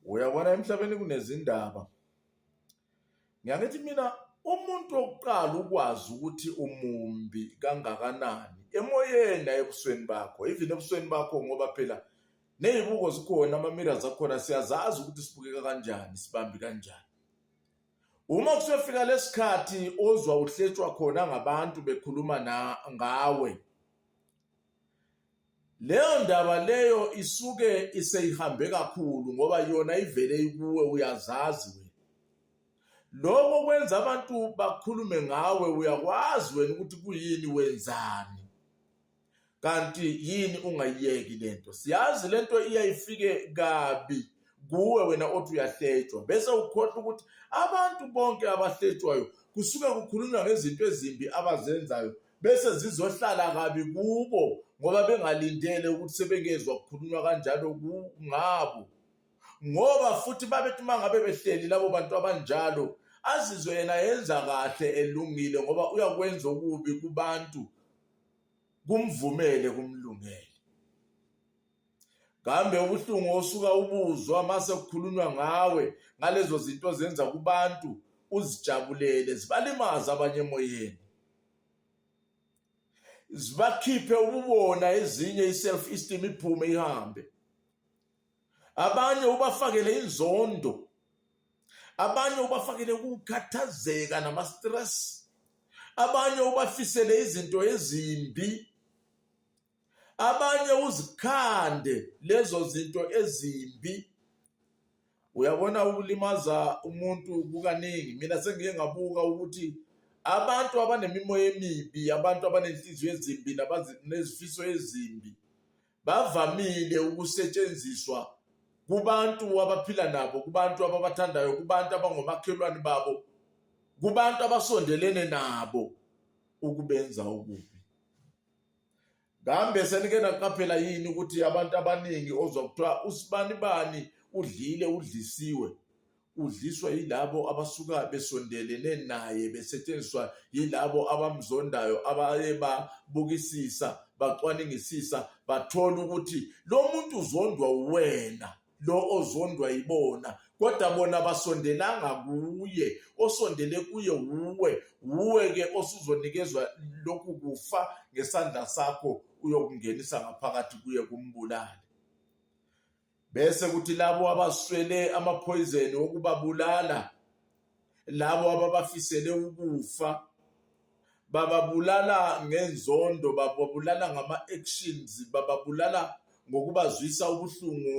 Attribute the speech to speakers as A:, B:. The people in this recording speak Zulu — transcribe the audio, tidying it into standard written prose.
A: Uyabona emhlabeni kunezindaba. Ngiyakithi mina umuntu wokuqala ukwazi ukuthi umumbi kangakanani emoyeni ebusweni bakho, even ebusweni bakho, ngoba phela nezibuko zikhona, ama-mirrors akhona, siyazazi ukuthi sibukeka kanjani, sibambi kanjani. Uma kusefika lesikhathi ozwa uhletshwa khona ngabantu bekhuluma ngawe, leyo ndaba leyo isuke iseyihambe kakhulu ngoba yona ivele ikuwe, uyazazi wena. Lokho kwenza abantu bakhulume ngawe, uyakwazi wena ukuthi kuyini wenzani, kanti yini ungayiyeki lento. Siyazi lento iyayifike kabi kuwe wena othi uyahletshwa, bese ukhohlwa ukuthi abantu bonke abahletshwayo kusuke kukhulunywa ngezinto ezimbi abazenzayo, bese zizohlala kabi kubo ngoba bengalindele ukuthi sebengezwa kukhulunywa kanjalo ngabo. Ngoba futhi babethi mangabe behleli labo bantu abanjalo, azizwe yena yenza kahle elungile ngoba uyakwenza okubi kubantu, kumvumele kumlungele. Kambe ubuhlungu osuka ubuzwa mase kukhulunywa ngawe ngalezo zinto zenza kubantu, uzijabulele, zibalimaza abanye emoyeni, zibakhiphe ububona, ezinye i-self esteem iphume ihambe. Abanye ubafakele inzondo, abanye ubafakele ukukhathazeka nama-stress, abanye ubafisele izinto ezimbi, abanye uzikhande lezo zinto ezimbi. Uyabona ukulimaza umuntu kukaningi. Mina sengike ngabuka ukuthi abantu abanemimoya emibi, abantu abanenhliziyo ezimbi nezifiso ezimbi, bavamile ukusetshenziswa kubantu abaphila nabo, kubantu ababathandayo, kubantu abangomakhelwane babo, kubantu abasondelene nabo ukubenza okubi. Kambe senike naqaphela yini ukuthi abantu abaningi ozwa kuthiwa usibani bani udlile, udlisiwe, udliswa yilabo abasuka besondelene naye, besetshenziswa yilabo abamzondayo, abaye babukisisa, bacwaningisisa, bathola ukuthi lo muntu uzondwa wena, lo ozondwa yibona, kodwa bona basondelanga kuye. Osondele kuye uwe-ke osuzonikezwa lokhu kufa ngesandla sakho, uyokungenisa ngaphakathi kuye kumbulale. Bese kuthi labo abaswele amaphoyizeni okubabulala, labo ababafisele ukufa, bababulala ngenzondo, bababulala ngama-actions, bababulala ngokubazwisa ubuhlungu.